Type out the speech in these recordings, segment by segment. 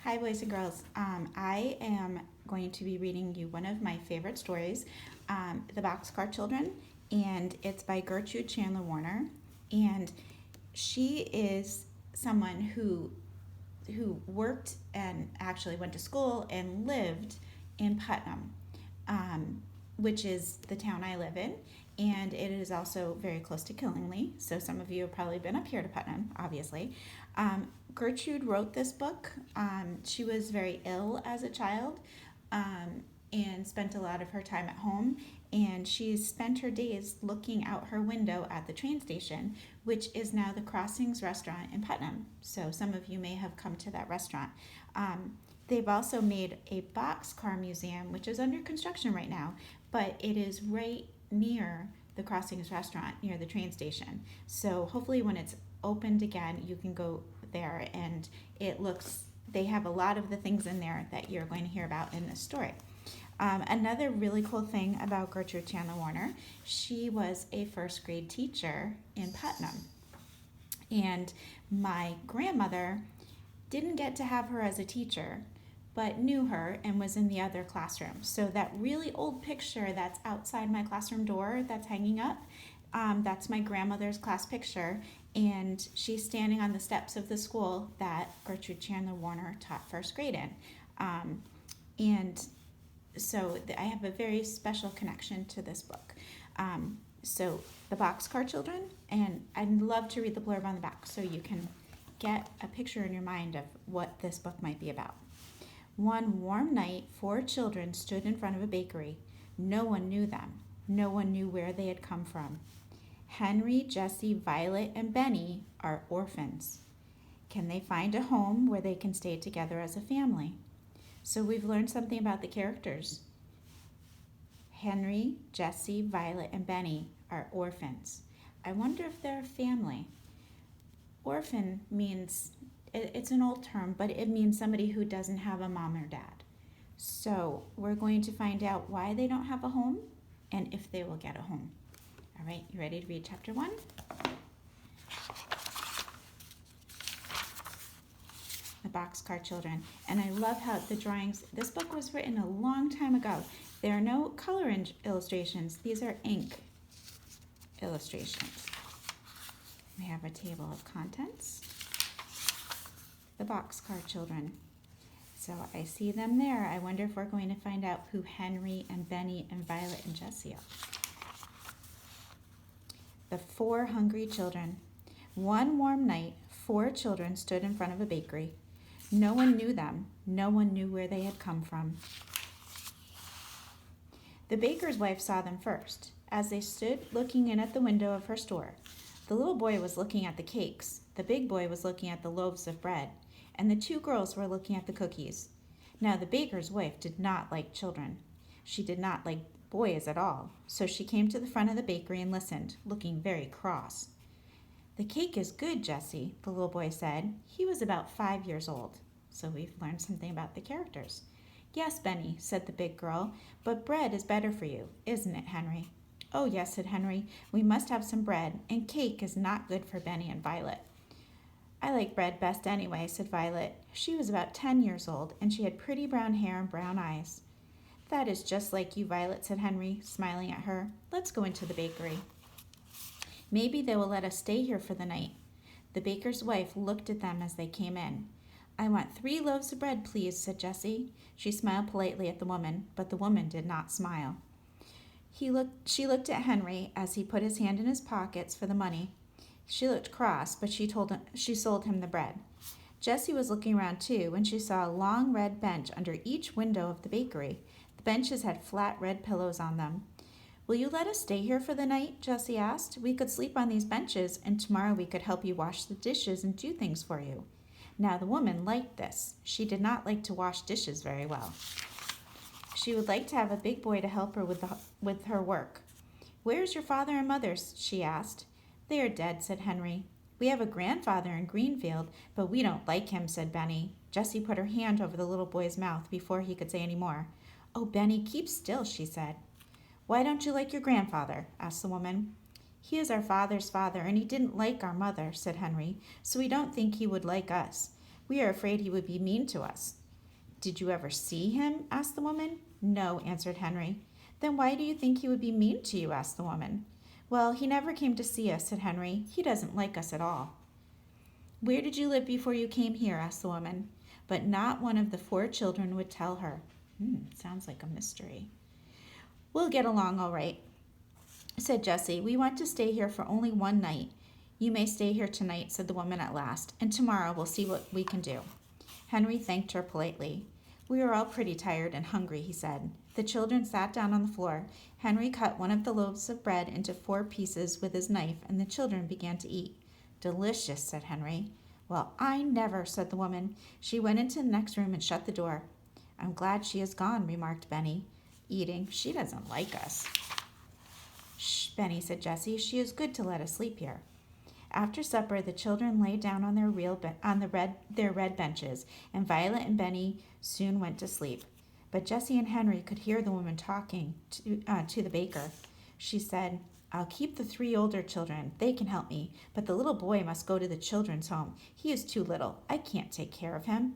Hi, boys and girls. I am going to be reading you one of my favorite stories, The Boxcar Children, and it's by Gertrude Chandler Warner. And she is someone who worked and actually went to school and lived in Putnam, which is the town I live in, and it is also very close to Killingly. So some of you have probably been up here to Putnam, obviously. Gertrude wrote this book. She was very ill as a child and spent a lot of her time at home. And she spent her days looking out her window at the train station, which is now the Crossings restaurant in Putnam. So some of you may have come to that restaurant. They've also made a boxcar museum, which is under construction right now, but it is right near the Crossings restaurant, near the train station. So hopefully when it's opened again, you can go there, and they have a lot of the things in there that you're going to hear about in this story. Another really cool thing about Gertrude Chandler Warner, she was a first grade teacher in Putnam. And my grandmother didn't get to have her as a teacher, but knew her and was in the other classroom. So that really old picture that's outside my classroom door that's hanging up, that's my grandmother's class picture, and she's standing on the steps of the school that Gertrude Chandler Warner taught first grade in. And so I have a very special connection to this book. So The Boxcar Children, and I'd love to read the blurb on the back so you can get a picture in your mind of what this book might be about. One warm night, 4 children stood in front of a bakery. No one knew them. No one knew where they had come from. Henry, Jesse, Violet, and Benny are orphans. Can they find a home where they can stay together as a family? So we've learned something about the characters. Henry, Jesse, Violet, and Benny are orphans. I wonder if they're a family. Orphan means, it's an old term, but it means somebody who doesn't have a mom or dad. So we're going to find out why they don't have a home and if they will get a home. All right, you ready to read chapter 1? The Boxcar Children. And I love how the drawings, this book was written a long time ago. There are no color illustrations. These are ink illustrations. We have a table of contents. The Boxcar Children. So I see them there. I wonder if we're going to find out who Henry and Benny and Violet and Jesse are. The 4 hungry children. One warm night, 4 children stood in front of a bakery. No one knew them. No one knew where they had come from. The baker's wife saw them first, as they stood looking in at the window of her store. The little boy was looking at the cakes. The big boy was looking at the loaves of bread, and the 2 girls were looking at the cookies. Now the baker's wife did not like children. She did not like boys at all, so she came to the front of the bakery and listened, looking very cross. The cake is good, Jesse, the little boy said. He was about 5 years old. So we've learned something about the characters. Yes, Benny, said the big girl, but bread is better for you, isn't it, Henry? Oh, yes, said Henry. We must have some bread, and cake is not good for Benny and Violet. I like bread best anyway, said Violet. She was about 10 years old, and she had pretty brown hair and brown eyes. That is just like you, Violet, said Henry, smiling at her. Let's go into the bakery. Maybe they will let us stay here for the night. The baker's wife looked at them as they came in. I want 3 loaves of bread, please, said Jessie. She smiled politely at the woman, but the woman did not smile. She looked at Henry as he put his hand in his pockets for the money. She looked cross, but she sold him the bread. Jessie was looking around too when she saw a long red bench under each window of the bakery. The benches had flat red pillows on them. Will you let us stay here for the night? Jessie asked. We could sleep on these benches, and tomorrow we could help you wash the dishes and do things for you. Now the woman liked this. She did not like to wash dishes very well. She would like to have a big boy to help her with her work. Where's your father and mother? She asked. They are dead, said Henry. We have a grandfather in Greenfield, but we don't like him, said Benny. Jessie put her hand over the little boy's mouth before he could say any more. Oh, Benny, keep still, she said. Why don't you like your grandfather? Asked the woman. He is our father's father, and he didn't like our mother, said Henry, so we don't think he would like us. We are afraid he would be mean to us." "Did you ever see him?" asked the woman. "No," answered Henry. "Then why do you think he would be mean to you?" asked the woman. "Well, he never came to see us," said Henry. "He doesn't like us at all." "Where did you live before you came here?" asked the woman. But not one of the 4 children would tell her. Sounds like a mystery. "We'll get along all right," said Jessie. "We want to stay here for only one night." "You may stay here tonight," said the woman at last, "and tomorrow we'll see what we can do." Henry thanked her politely. "We are all pretty tired and hungry," he said. The children sat down on the floor. Henry cut one of the loaves of bread into 4 pieces with his knife, and the children began to eat. "Delicious," said Henry. "Well, I never," said the woman. She went into the next room and shut the door. "I'm glad she is gone," remarked Benny, eating. "She doesn't like us." "Shh, Benny," said Jessie. "She is good to let us sleep here." After supper, the children lay down on their red benches, and Violet and Benny soon went to sleep. But Jessie and Henry could hear the woman talking to the baker. She said, "I'll keep the 3 older children. They can help me. But the little boy must go to the children's home. He is too little. I can't take care of him."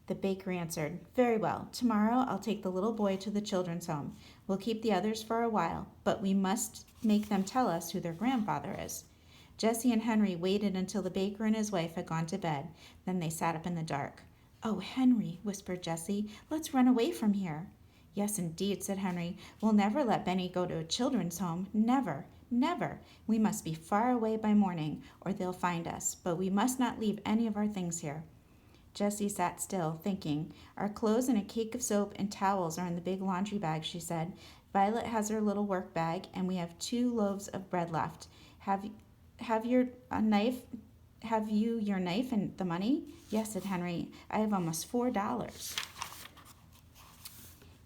The baker answered, "Very well. Tomorrow I'll take the little boy to the children's home. We'll keep the others for a while, but we must make them tell us who their grandfather is." Jessie and Henry waited until the baker and his wife had gone to bed. Then they sat up in the dark. "Oh, Henry," whispered Jessie, "let's run away from here." "Yes, indeed," said Henry. "We'll never let Benny go to a children's home. Never, never. We must be far away by morning, or they'll find us. But we must not leave any of our things here." Jessie sat still, thinking. "Our clothes and a cake of soap and towels are in the big laundry bag," she said. "Violet has her little work bag, and we have 2 loaves of bread left. Have you your knife and the money?" "Yes," said Henry. "I have almost $4.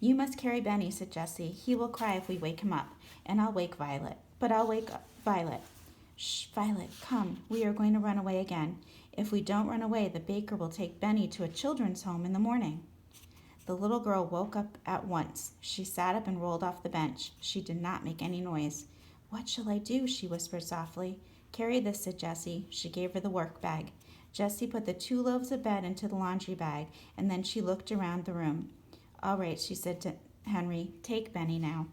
"You must carry Benny," said Jessie. "He will cry if we wake him up, and I'll wake Violet. But I'll wake up Violet." "Shh, Violet, come. We are going to run away again. If we don't run away, the baker will take Benny to a children's home in the morning." The little girl woke up at once. She sat up and rolled off the bench. She did not make any noise. "What shall I do?" she whispered softly. "Carry this," said Jessie. She gave her the work bag. Jessie put the 2 loaves of bread into the laundry bag, and then she looked around the room. "All right," she said to Henry. "Take Benny now."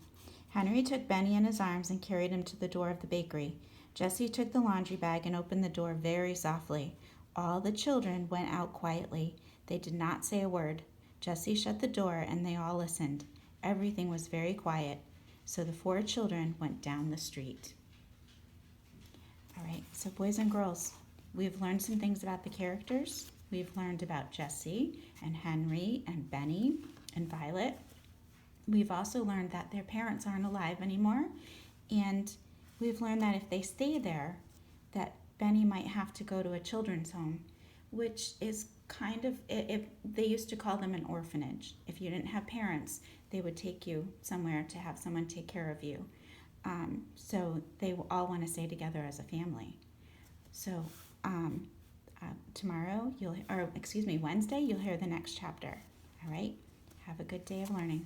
Henry took Benny in his arms and carried him to the door of the bakery. Jessie took the laundry bag and opened the door very softly. All the children went out quietly. They did not say a word. Jessie shut the door, and they all listened. Everything was very quiet. So the 4 children went down the street. All right, so boys and girls, we've learned some things about the characters. We've learned about Jessie and Henry and Benny and Violet. We've also learned that their parents aren't alive anymore. And we've learned that if they stay there, that Benny might have to go to a children's home, which is kind of, if they used to call them an orphanage. If you didn't have parents, they would take you somewhere to have someone take care of you. So they all want to stay together as a family. So Wednesday, you'll hear the next chapter. All right? Have a good day of learning.